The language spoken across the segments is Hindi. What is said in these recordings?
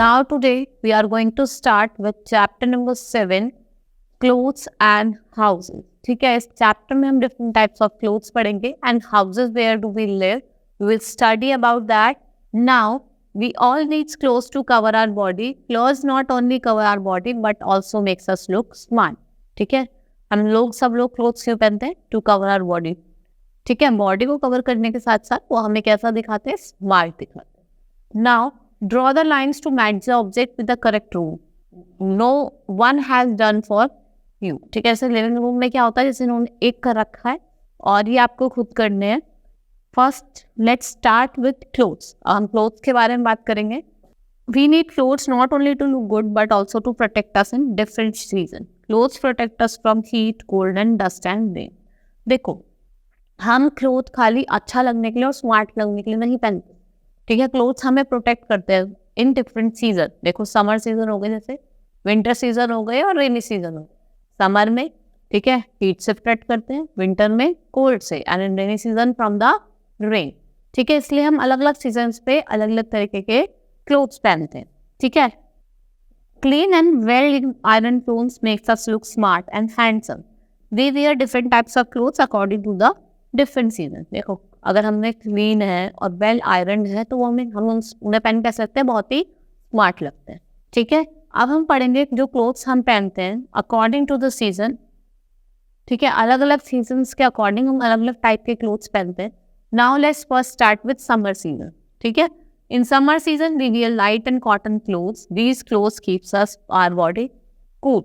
Now today we are going to start with chapter number 7, clothes and houses. ठीक है, इस चैप्टर में हम different types of clothes पढ़ेंगे and houses where do we live. We will study about that. Now we all need clothes to cover our body. Clothes not only cover our body but also makes us look smart. ठीक है, हम लोग सब लोग clothes क्यों पहनते हैं? To cover our body. ठीक है, बॉडी को कवर करने के साथ साथ वो हमें कैसा दिखाते हैं? स्मार्ट दिखाते हैं. Now draw the lines to match the object with the correct room. No one has done for you. ठीक है, ऐसे लिविंग रूम में क्या होता है, जैसे इन्होंने एक कर रखा है और ये आपको खुद करने हैं. First let's start with clothes. हम क्लोथ्स के बारे में बात करेंगे. We need clothes not only to look good but also to protect us in different season. Clothes protect us from heat, cold and dust and rain. देखो, हम क्लोथ खाली अच्छा लगने के लिए और स्मार्ट लगने के लिए नहीं पहनते. ठीक है, क्लोथ्स हमें प्रोटेक्ट करते हैं इन डिफरेंट सीजन. देखो, समर सीजन हो गए, जैसे विंटर सीजन हो गए और रेनी सीजन हो गए. समर में ठीक है हीट से प्रोटेक्ट करते हैं, विंटर में कोल्ड से, and in rainy season from the rain. ठीक है, इसलिए हम अलग अलग सीजन्स पे अलग अलग तरीके के क्लोथ्स पहनते हैं. ठीक है, clean and well iron clothes makes us look smart and handsome. We wear different types of clothes according to the different season. देखो, अगर हमने क्लीन है और वेल आयरन है तो वो हम उन्हें पहन कह सकते हैं बहुत ही स्मार्ट लगते हैं. ठीक है, अब हम पढ़ेंगे जो क्लोथ्स हम पहनते हैं अकॉर्डिंग टू द सीजन. ठीक है, अलग अलग सीजन्स के अकॉर्डिंग हम अलग अलग टाइप के क्लोथ्स पहनते हैं. Now let's first start with summer season. ठीक है, in summer season we wear light and cotton clothes. These clothes keeps us our body cool.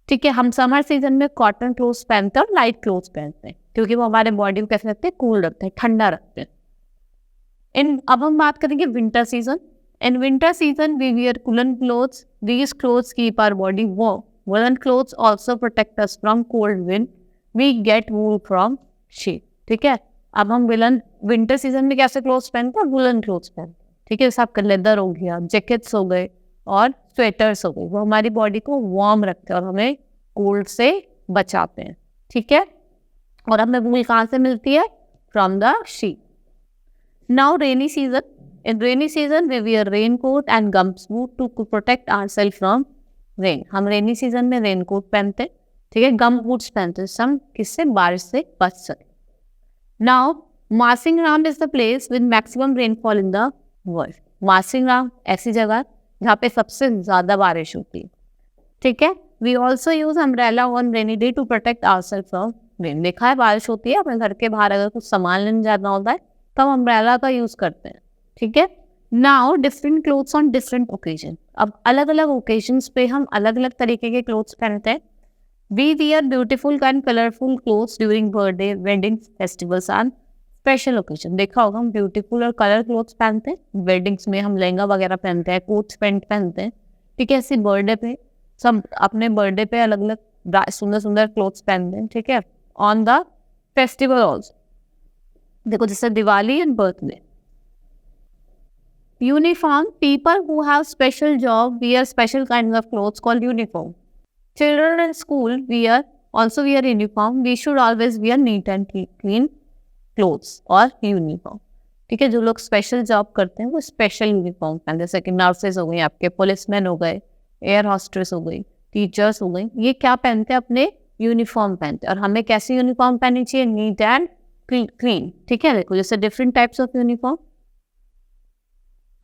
ठीक है, हम समर सीजन में कॉटन क्लोथ्स पहनते हैं और लाइट क्लोथ्स पहनते हैं क्योंकि वो हमारे बॉडी को कैसे रखते हैं? कूल रखते हैं, ठंडा रखते हैं. अब हम बात करेंगे winter season. In winter season we wear woollen clothes. These clothes keep our body warm. Woollen clothes also protect us from cold wind. We get wool from sheep. ठीक है, अब हम विंटर सीजन में कैसे क्लोथ्स पहनते हैं? वुलन क्लोथ्स पहनते हैं. ठीक है, जैसे आपका लेदर हो गया, जैकेट्स हो गए और स्वेटर्स हो गए. वो हमारी बॉडी को वार्म रखते हैं और हमें कोल्ड से बचाते हैं. ठीक है, और हमें वूल कहाँ से मिलती है? From the sheep. Now rainy season. In rainy season we wear rain coat and gumboots to protect ourself from rain. हम रेनी सीजन में रेन कोट पहनते हैं. ठीक है, गम बूट्स पहनते हैं. हम किससे? बारिश से बच सके. Now Mawsynram is the place with maximum rainfall in the world. Mawsynram ऐसी जगह जहाँ पे सबसे ज्यादा बारिश होती है. ठीक है, we also use umbrella on rainy day to protect ourself from rain. देखा है, बारिश होती है, अपने घर के बाहर अगर कुछ सामान लेने जाना होता है तो हम अम्ब्रेला का यूज करते हैं. ठीक है, now different clothes on different occasion. अब अलग अलग ओकेजन्स पे हम अलग अलग तरीके के क्लोथ्स पहनते हैं. We wear beautiful and colourful clothes during birthday, wedding, festivals and special occasion. देखा होगा, हम ब्यूटीफुल और कलर क्लोथ्स पहनते हैं. वेडिंग्स में हम लहंगा वगैरह पहनते हैं, कोट पैंट पहनते हैं. ठीक है, ऐसे बर्थडे पे सब अपने बर्थडे पे अलग अलग सुंदर सुंदर क्लोथ्स पहनते हैं. ठीक है, ऑन द फेस्टिवल ऑल्सो. देखो, जैसे Diwali and birthday. Uniform. People who have special job wear special kinds of clothes called uniform. Children in school wear also wear uniform. We should always wear neat and clean clothes और यूनिफॉर्म. ठीक है, जो लोग स्पेशल जॉब करते हैं वो स्पेशल यूनिफॉर्म पहनते हैं. जैसे कि नर्सेज हो गई, आपके पुलिसमैन हो गए, एयर हॉस्टेस हो गई, टीचर्स हो गई. ये क्या पहनते हैं? अपने यूनिफॉर्म पहनते हैं. और हमें कैसी यूनिफॉर्म पहननी चाहिए? NEET and clean. ठीक है, देखो जैसे different types of uniform.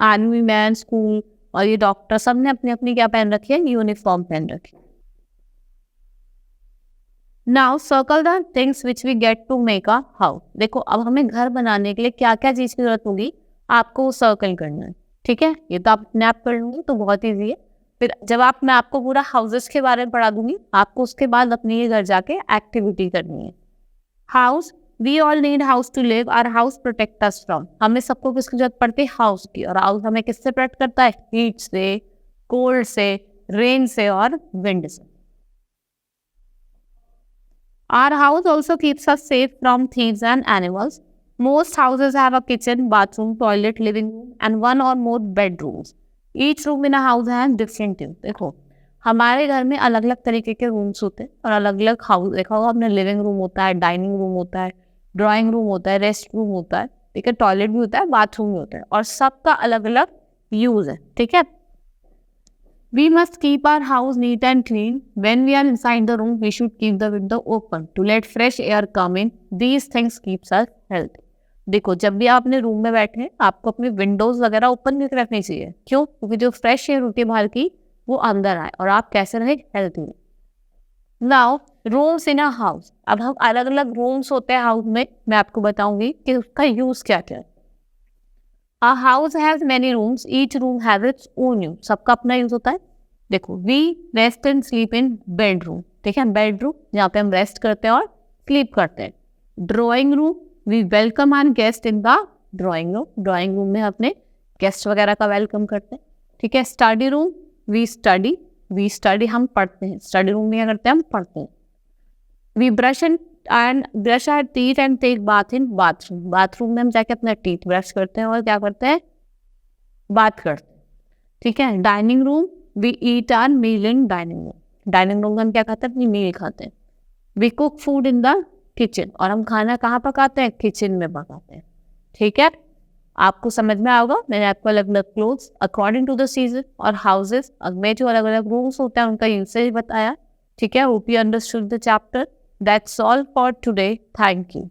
Army man, school और ये डॉक्टर, सब ने अपनी अपनी क्या पहन रखी है? यूनिफॉर्म पहन रखी है. Now circle the things which we get to make a house. देखो, अब हमें घर बनाने के लिए क्या क्या चीज की जरूरत होगी आपको सर्कल करना है. ठीक है, ये तो आप अपने आप कर लूंगी तो बहुत ईजी है. फिर जब मैं आपको पूरा हाउसेस के बारे में पढ़ा दूंगी, आपको उसके बाद अपने ये घर जाके एक्टिविटी करनी है. House. We all need house to live. Our house protect us from. हमें सबको किसकी जरूरत पड़ती है? हाउस की. और हाउस हमें किससे प्रोटेक्ट करता है? हीट से, कोल्ड से, रेन से और विंड से. Our house also keeps us safe from thieves and animals. Most houses have a kitchen, bathroom, toilet, living room, and one or more bedrooms. Each room in a house has different things. देखो, हमारे घर में अलग अलग तरीके के रूम्स होते हैं और अलग अलग हाउस. देखा होगा आपने, लिविंग रूम होता है, डाइनिंग रूम होता है, ड्राइंग रूम होता है, रेस्ट रूम होता है. ठीक है, टॉयलेट भी होता है, बाथरूम भी होता है, और सबका अलग अलग यूज है. ठीक है, We must keep our house neat and clean. When we are inside the room, we should keep the window open to let fresh air come in. These things keeps us healthy. देखो, जब भी आप अपने रूम में बैठे हैं, आपको अपनी विंडोज वगैरह ओपन करके रखनी चाहिए. क्यों? क्योंकि जो फ्रेश एयर होती है बाहर की, वो अंदर आए और आप कैसे रहे? Healthy. Now rooms in a house. अब हम अलग अलग रूम्स होते हैं हाउस में, मैं आपको बताऊंगी कि उसका यूज क्या क्या है. A house has many rooms. Each room has its own use. सबका अपना यूज होता है. देखो, we rest and sleep in bedroom. ठीक है, बेडरूम जहाँ पे हम रेस्ट करते हैं और स्लीप करते हैं. Drawing room, we welcome our guest in the drawing room. Drawing room में अपने गेस्ट वगैरह का वेलकम करते हैं. ठीक है. स्टडी रूम, we study हम पढ़ते हैं. स्टडी रूम में क्या करते हैं? हम पढ़ते हैं. We brush our teeth and take bath in bathroom. Bathroom में हम जाके अपना टीथ ब्रश करते हैं और क्या करते हैं? बात करते हैं. ठीक है. Dining room, we eat our meal in dining room. Dining room में हम क्या खाते हैं? अपनी मील खाते हैं. We cook food in the kitchen. और हम खाना कहाँ पकाते हैं? किचन में पकाते हैं. ठीक है. आपको समझ में आएगा. मैंने आपको अलग अलग clothes according to the season और हाउसेज में जो अलग अलग रूम्स होते हैं उनका यूसेज बताया. ठीक है. Hope you understood the chapter. That's all for today. Thank you.